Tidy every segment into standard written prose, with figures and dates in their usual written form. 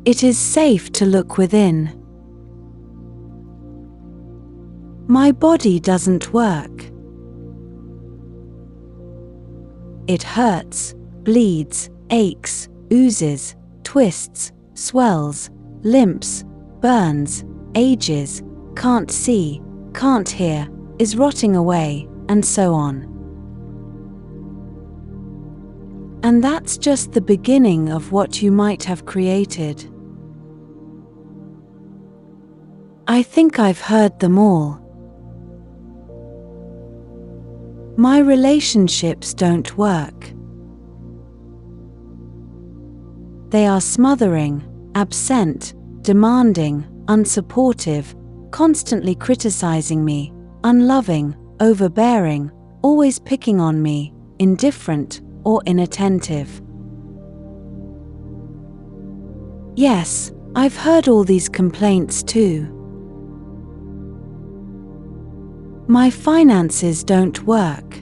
It is safe to look within. My body doesn't work. It hurts, bleeds, aches, oozes, twists, swells, limps, burns, ages, can't see, can't hear, is rotting away, and so on. And that's just the beginning of what you might have created. I think I've heard them all. My relationships don't work. They are smothering, absent, demanding, unsupportive, constantly criticizing me, unloving, overbearing, always picking on me, indifferent, or inattentive. Yes, I've heard all these complaints too. My finances don't work.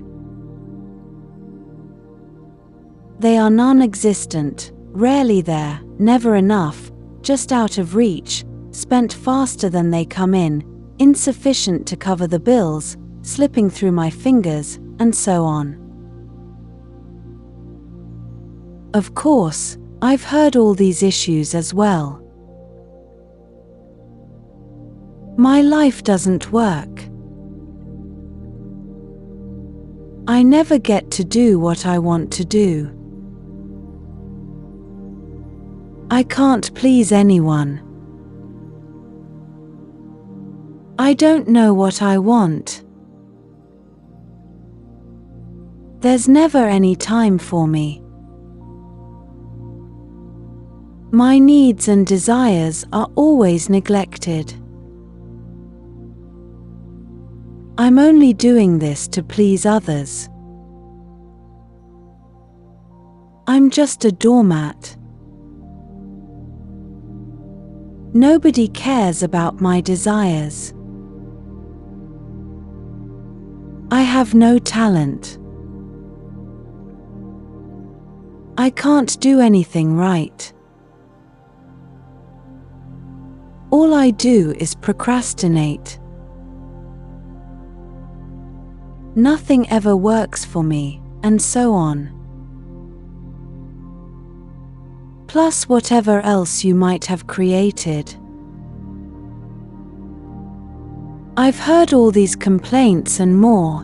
They are non-existent, rarely there, never enough, just out of reach, spent faster than they come in, insufficient to cover the bills, slipping through my fingers, and so on. Of course, I've heard all these issues as well. My life doesn't work. I never get to do what I want to do. I can't please anyone. I don't know what I want. There's never any time for me. My needs and desires are always neglected. I'm only doing this to please others. I'm just a doormat. Nobody cares about my desires. I have no talent. I can't do anything right. All I do is procrastinate. Nothing ever works for me, and so on. Plus whatever else you might have created. I've heard all these complaints and more.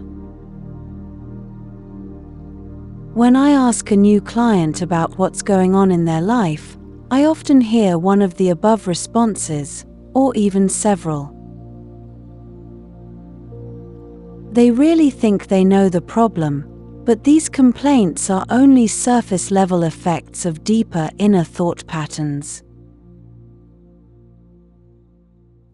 When I ask a new client about what's going on in their life, I often hear one of the above responses, or even several. They really think they know the problem, but these complaints are only surface-level effects of deeper inner thought patterns.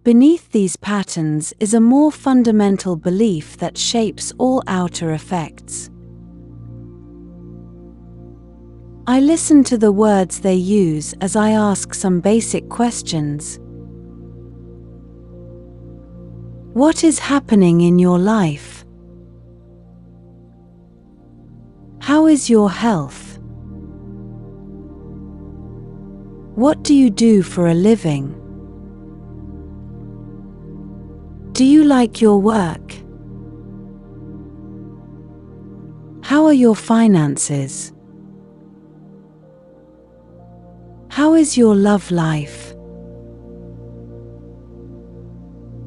Beneath these patterns is a more fundamental belief that shapes all outer effects. I listen to the words they use as I ask some basic questions. What is happening in your life? How is your health? What do you do for a living? Do you like your work? How are your finances? How is your love life?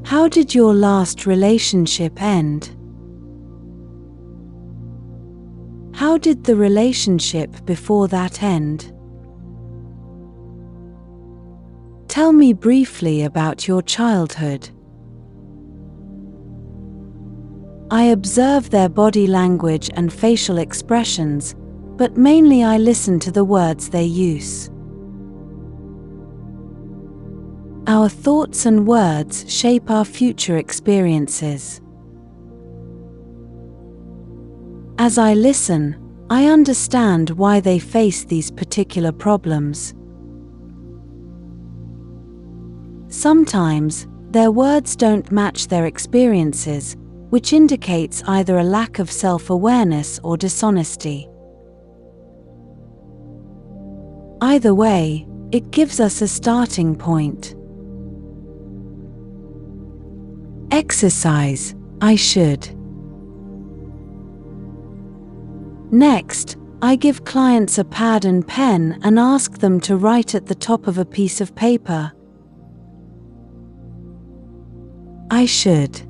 How did your last relationship end? How did the relationship before that end? Tell me briefly about your childhood. I observe their body language and facial expressions, but mainly I listen to the words they use. Our thoughts and words shape our future experiences. As I listen, I understand why they face these particular problems. Sometimes, their words don't match their experiences, which indicates either a lack of self-awareness or dishonesty. Either way, It gives us a starting point. Exercise, I should. Next, I give clients a pad and pen and ask them to write at the top of a piece of paper. I should.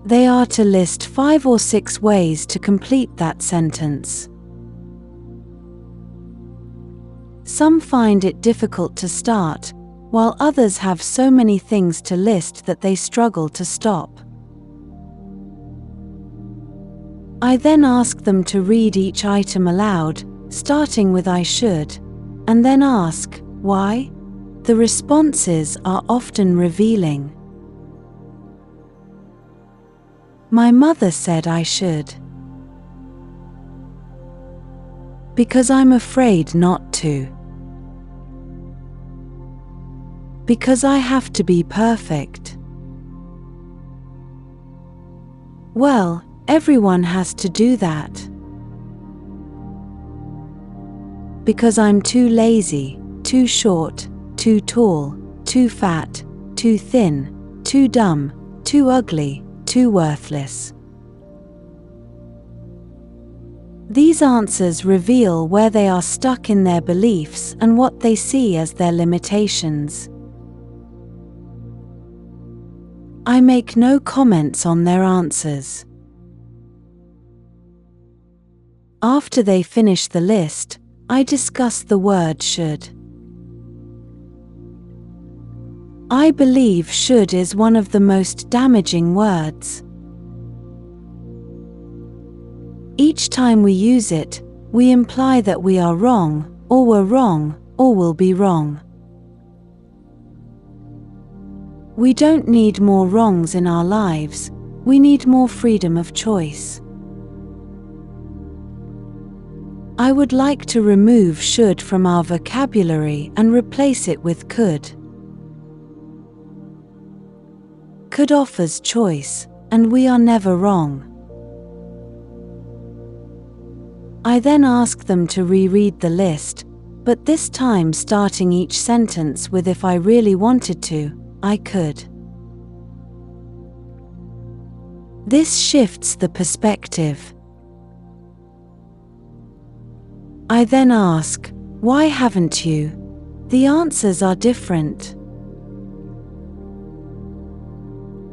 They are to list 5 or 6 ways to complete that sentence. Some find it difficult to start, while others have so many things to list that they struggle to stop. I then ask them to read each item aloud, starting with I should, and then ask, why? The responses are often revealing. My mother said I should. Because I'm afraid not to. Because I have to be perfect. Well, everyone has to do that. Because I'm too lazy, too short, too tall, too fat, too thin, too dumb, too ugly, too worthless. These answers reveal where they are stuck in their beliefs and what they see as their limitations. I make no comments on their answers. After they finish the list, I discuss the word should. I believe should is one of the most damaging words. Each time we use it, we imply that we are wrong, or were wrong, or will be wrong. We don't need more wrongs in our lives, we need more freedom of choice. I would like to remove should from our vocabulary and replace it with could. Could offers choice, and we are never wrong. I then ask them to reread the list, but this time starting each sentence with if I really wanted to, I could. This shifts the perspective. I then ask, why haven't you? The answers are different.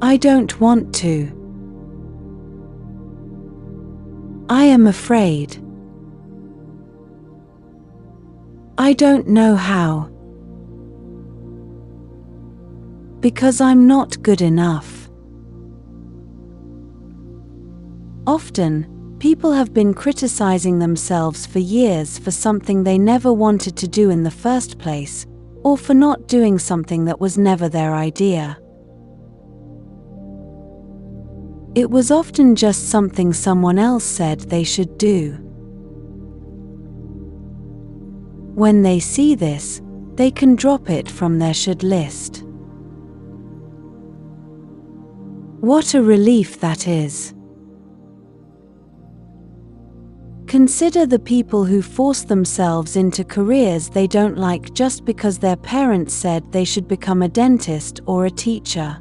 I don't want to. I am afraid. I don't know how. Because I'm not good enough. Often, people have been criticizing themselves for years for something they never wanted to do in the first place, or for not doing something that was never their idea. It was often just something someone else said they should do. When they see this, they can drop it from their should list. What a relief that is. Consider the people who force themselves into careers they don't like just because their parents said they should become a dentist or a teacher.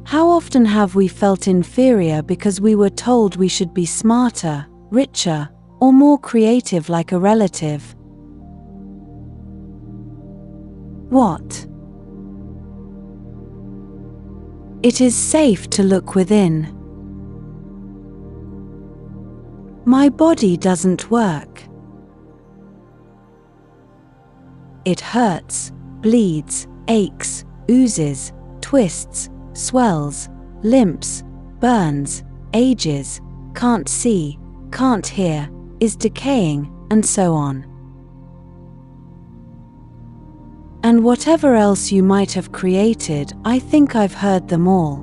How often have we felt inferior because we were told we should be smarter, richer, or more creative like a relative? What? It is safe to look within. My body doesn't work. It hurts, bleeds, aches, oozes, twists, swells, limps, burns, ages, can't see, can't hear, is decaying, and so on. And whatever else you might have created, I think I've heard them all.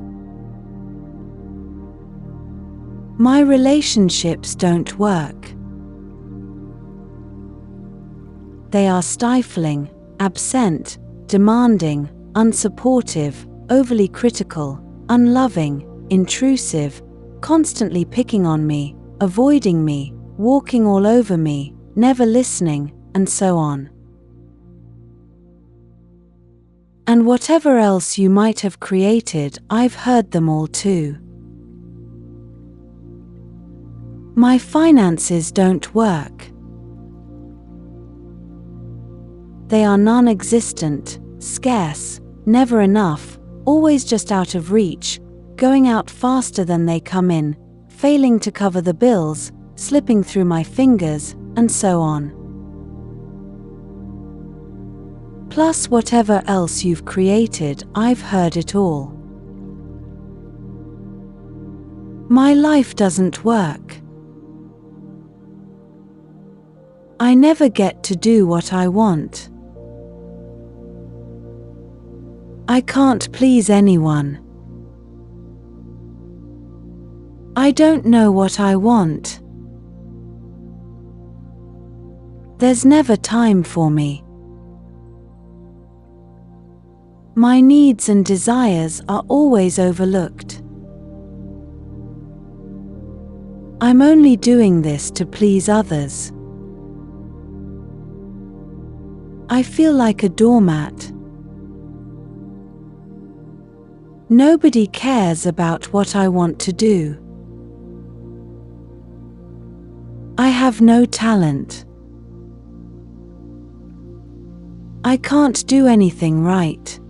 My relationships don't work. They are stifling, absent, demanding, unsupportive, overly critical, unloving, intrusive, constantly picking on me, avoiding me, walking all over me, never listening, and so on. And whatever else you might have created, I've heard them all too. My finances don't work. They are non-existent, scarce, never enough, always just out of reach, going out faster than they come in, failing to cover the bills, slipping through my fingers, and so on. Plus whatever else you've created, I've heard it all. My life doesn't work. I never get to do what I want. I can't please anyone. I don't know what I want. There's never time for me. My needs and desires are always overlooked. I'm only doing this to please others. I feel like a doormat. Nobody cares about what I want to do. I have no talent. I can't do anything right.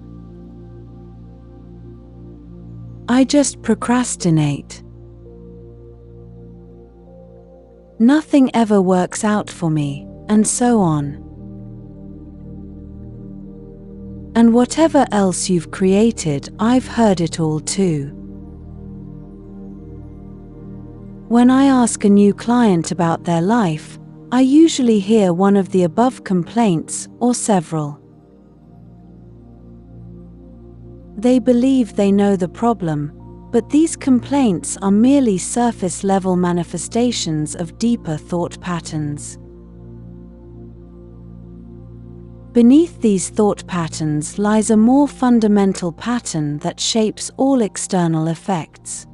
I just procrastinate. Nothing ever works out for me, and so on. And whatever else you've created, I've heard it all too. When I ask a new client about their life, I usually hear one of the above complaints or several. They believe they know the problem, but these complaints are merely surface-level manifestations of deeper thought patterns. Beneath these thought patterns lies a more fundamental pattern that shapes all external effects.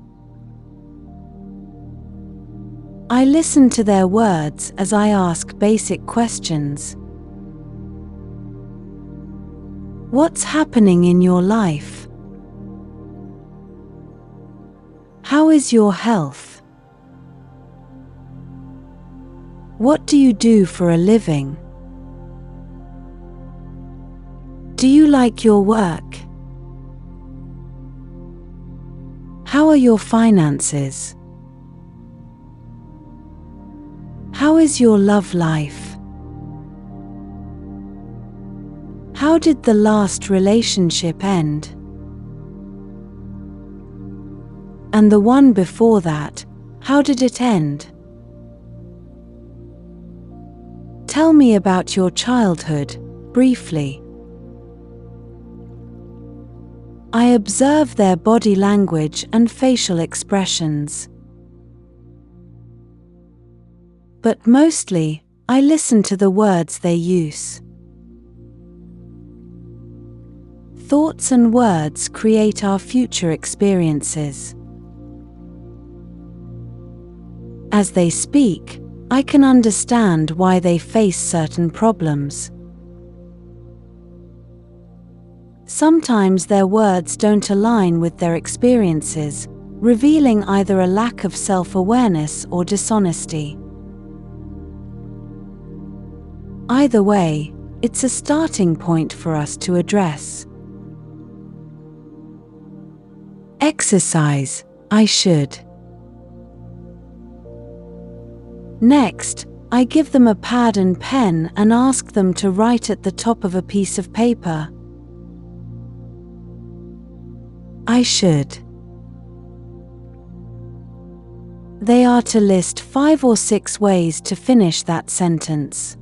I listen to their words as I ask basic questions. What's happening in your life? How is your health? What do you do for a living? Do you like your work? How are your finances? How is your love life? How did the last relationship end? And the one before that, how did it end? Tell me about your childhood, briefly. I observe their body language and facial expressions. But mostly, I listen to the words they use. Thoughts and words create our future experiences. As they speak, I can understand why they face certain problems. Sometimes their words don't align with their experiences, revealing either a lack of self-awareness or dishonesty. Either way, it's a starting point for us to address. Exercise, I should. Next, I give them a pad and pen and ask them to write at the top of a piece of paper. I should. They are to list 5 or 6 ways to finish that sentence.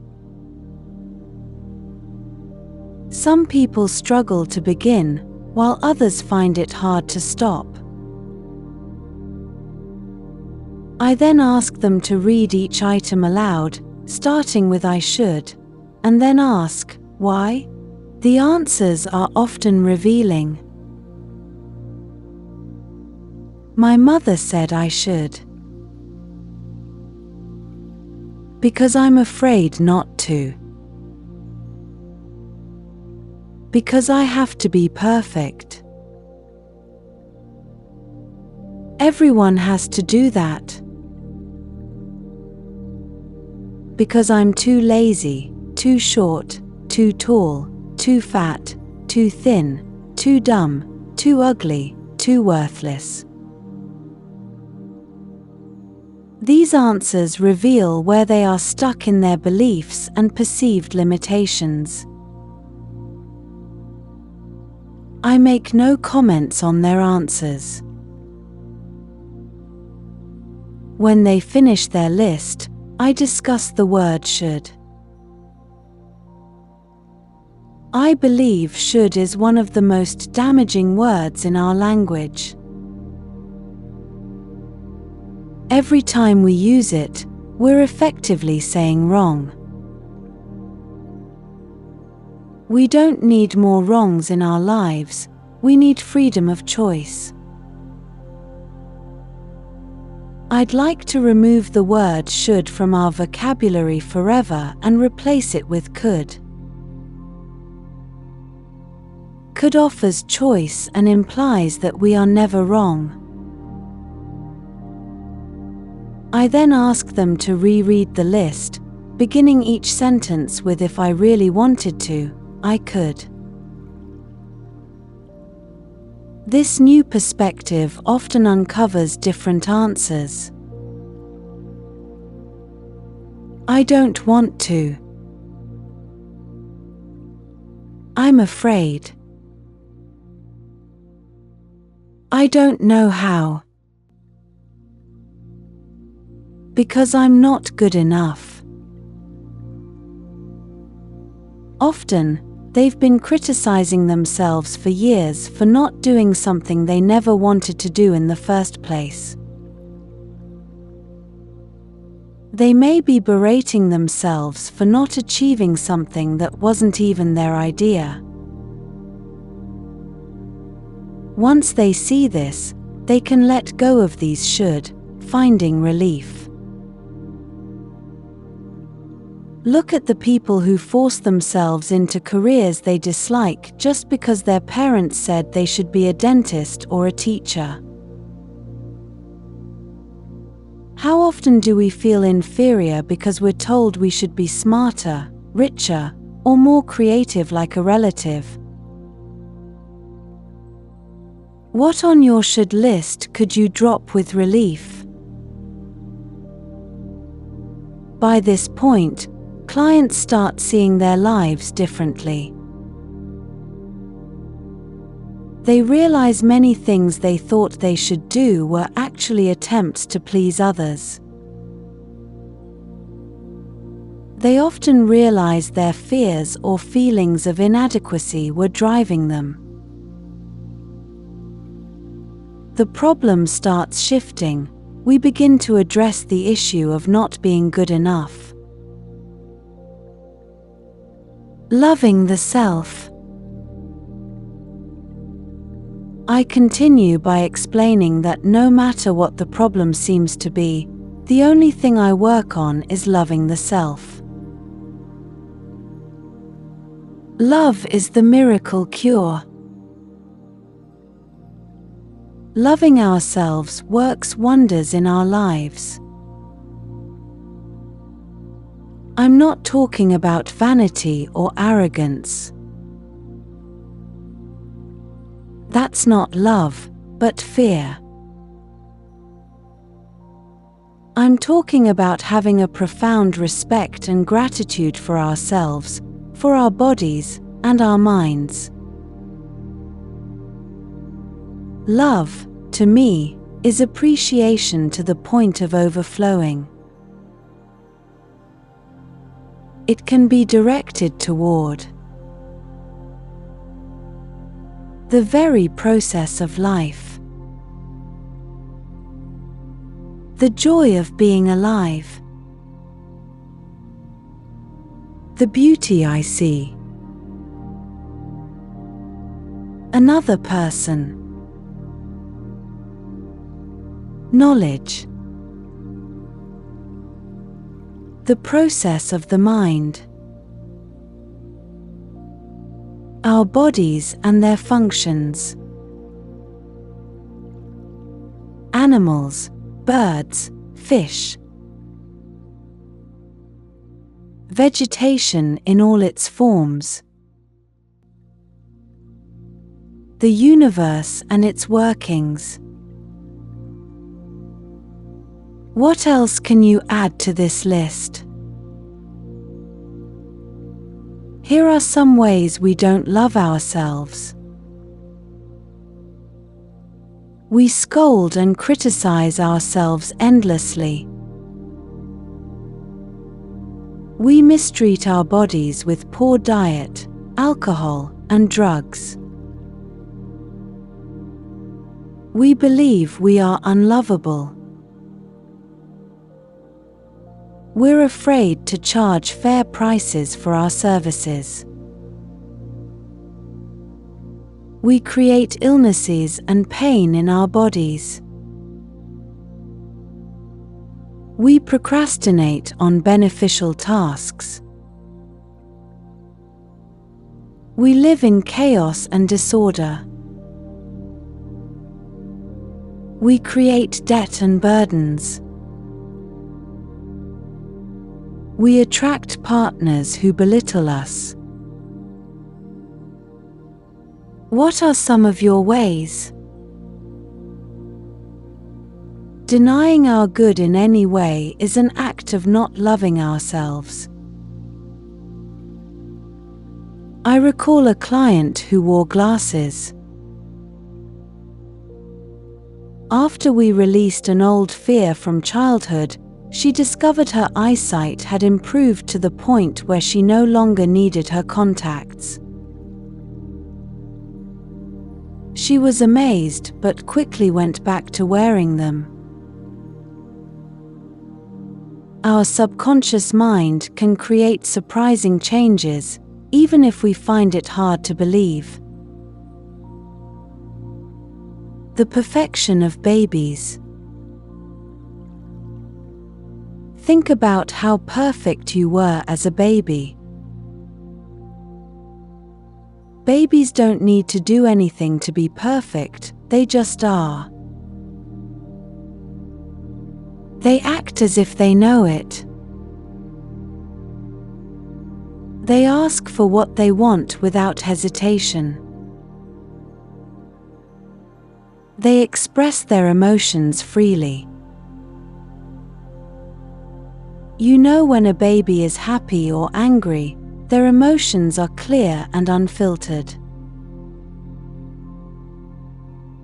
Some people struggle to begin, while others find it hard to stop. I then ask them to read each item aloud, starting with I should, and then ask, why? The answers are often revealing. My mother said I should. Because I'm afraid not to. Because I have to be perfect. Everyone has to do that. Because I'm too lazy, too short, too tall, too fat, too thin, too dumb, too ugly, too worthless. These answers reveal where they are stuck in their beliefs and perceived limitations. I make no comments on their answers. When they finish their list, I discuss the word should. I believe should is one of the most damaging words in our language. Every time we use it, we're effectively saying wrong. We don't need more wrongs in our lives, we need freedom of choice. I'd like to remove the word should from our vocabulary forever and replace it with could. Could offers choice and implies that we are never wrong. I then ask them to reread the list, beginning each sentence with "if I really wanted to, I could." This new perspective often uncovers different answers. I don't want to. I'm afraid. I don't know how. Because I'm not good enough. Often, they've been criticizing themselves for years for not doing something they never wanted to do in the first place. They may be berating themselves for not achieving something that wasn't even their idea. Once they see this, they can let go of these should, finding relief. Look at the people who force themselves into careers they dislike just because their parents said they should be a dentist or a teacher. How often do we feel inferior because we're told we should be smarter, richer, or more creative like a relative? What on your should list could you drop with relief? By this point, clients start seeing their lives differently. They realize many things they thought they should do were actually attempts to please others. They often realize their fears or feelings of inadequacy were driving them. The problem starts shifting. We begin to address the issue of not being good enough. Loving the self. I continue by explaining that no matter what the problem seems to be, the only thing I work on is loving the self. Love is the miracle cure. Loving ourselves works wonders in our lives. I'm not talking about vanity or arrogance. That's not love, but fear. I'm talking about having a profound respect and gratitude for ourselves, for our bodies, and our minds. Love, to me, is appreciation to the point of overflowing. It can be directed toward the very process of life. The joy of being alive. The beauty I see. Another person. Knowledge. The process of the mind. Our bodies and their functions. Animals, birds, fish. Vegetation in all its forms. The universe and its workings. What else can you add to this list? Here are some ways we don't love ourselves. We scold and criticize ourselves endlessly. We mistreat our bodies with poor diet, alcohol, and drugs. We believe we are unlovable. We're afraid to charge fair prices for our services. We create illnesses and pain in our bodies. We procrastinate on beneficial tasks. We live in chaos and disorder. We create debt and burdens. We attract partners who belittle us. What are some of your ways? Denying our good in any way is an act of not loving ourselves. I recall a client who wore glasses. After we released an old fear from childhood, she discovered her eyesight had improved to the point where she no longer needed her contacts. She was amazed but quickly went back to wearing them. Our subconscious mind can create surprising changes, even if we find it hard to believe. The perfection of babies. Think about how perfect you were as a baby. Babies don't need to do anything to be perfect, they just are. They act as if they know it. They ask for what they want without hesitation. They express their emotions freely. You know when a baby is happy or angry, their emotions are clear and unfiltered.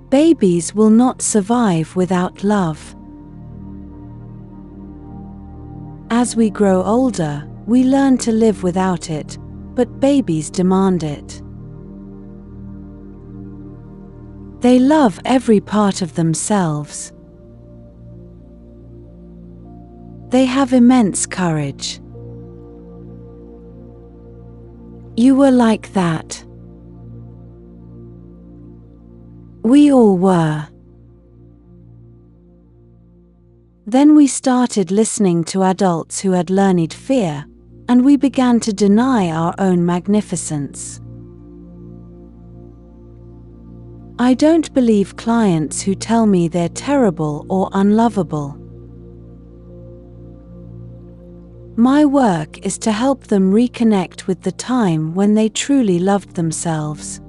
Babies will not survive without love. As we grow older, we learn to live without it, but babies demand it. They love every part of themselves. They have immense courage. You were like that. We all were. Then we started listening to adults who had learned fear, and we began to deny our own magnificence. I don't believe clients who tell me they're terrible or unlovable. My work is to help them reconnect with the time when they truly loved themselves.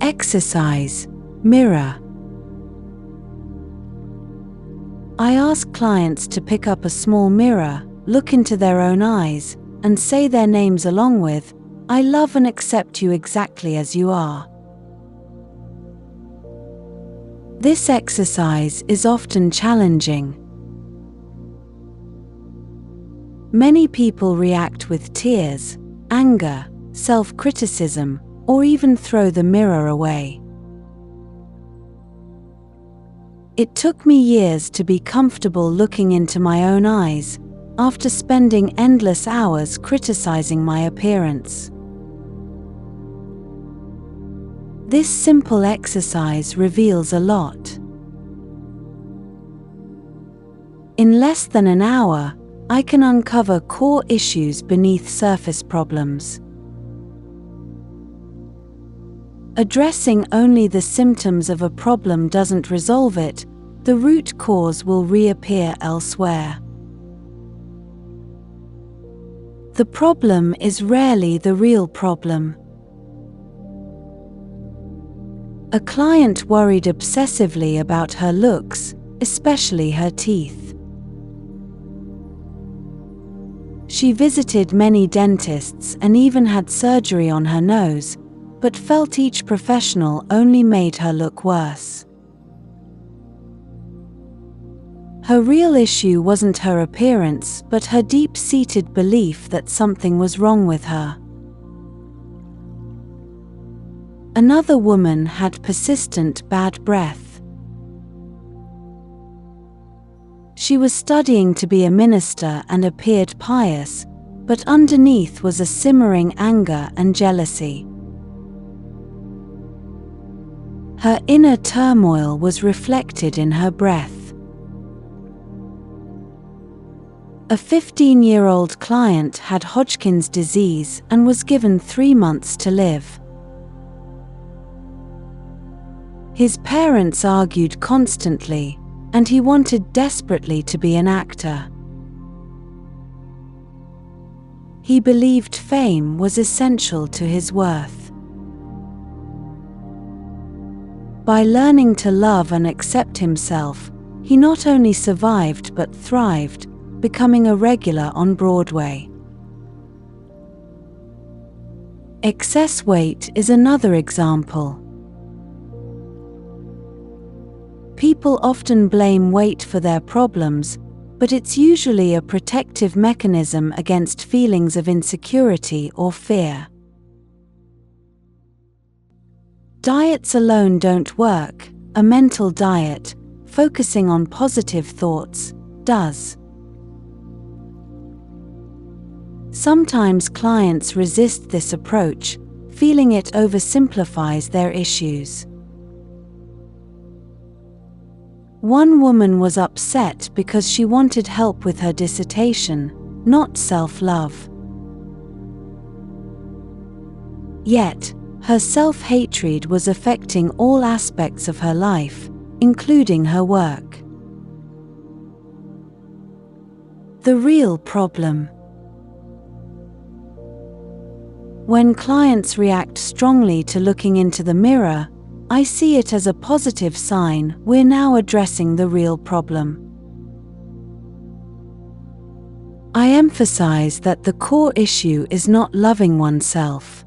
Exercise, mirror. I ask clients to pick up a small mirror, look into their own eyes, and say their names along with, "I love and accept you exactly as you are." This exercise is often challenging. Many people react with tears, anger, self-criticism, or even throw the mirror away. It took me years to be comfortable looking into my own eyes, after spending endless hours criticizing my appearance. This simple exercise reveals a lot. In less than an hour, I can uncover core issues beneath surface problems. Addressing only the symptoms of a problem doesn't resolve it. The root cause will reappear elsewhere. The problem is rarely the real problem. A client worried obsessively about her looks, especially her teeth. She visited many dentists and even had surgery on her nose, but felt each professional only made her look worse. Her real issue wasn't her appearance, but her deep-seated belief that something was wrong with her. Another woman had persistent bad breath. She was studying to be a minister and appeared pious, but underneath was a simmering anger and jealousy. Her inner turmoil was reflected in her breath. A 15-year-old client had Hodgkin's disease and was given 3 months to live. His parents argued constantly, and he wanted desperately to be an actor. He believed fame was essential to his worth. By learning to love and accept himself, he not only survived but thrived, becoming a regular on Broadway. Excess weight is another example. People often blame weight for their problems, but it's usually a protective mechanism against feelings of insecurity or fear. Diets alone don't work. A mental diet, focusing on positive thoughts, does. Sometimes clients resist this approach, feeling it oversimplifies their issues. One woman was upset because she wanted help with her dissertation, not self-love. Yet, her self-hatred was affecting all aspects of her life, including her work. The real problem. When clients react strongly to looking into the mirror, I see it as a positive sign we're now addressing the real problem. I emphasize that the core issue is not loving oneself.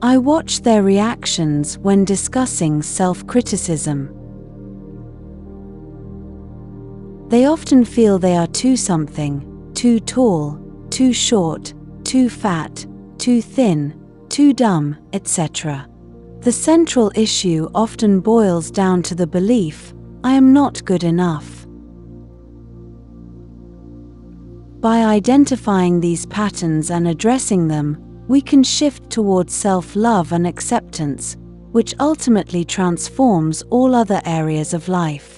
I watch their reactions when discussing self-criticism. They often feel they are too something, too tall, too short, too fat, too thin, too dumb, etc. The central issue often boils down to the belief, I am not good enough. By identifying these patterns and addressing them, we can shift towards self-love and acceptance, which ultimately transforms all other areas of life.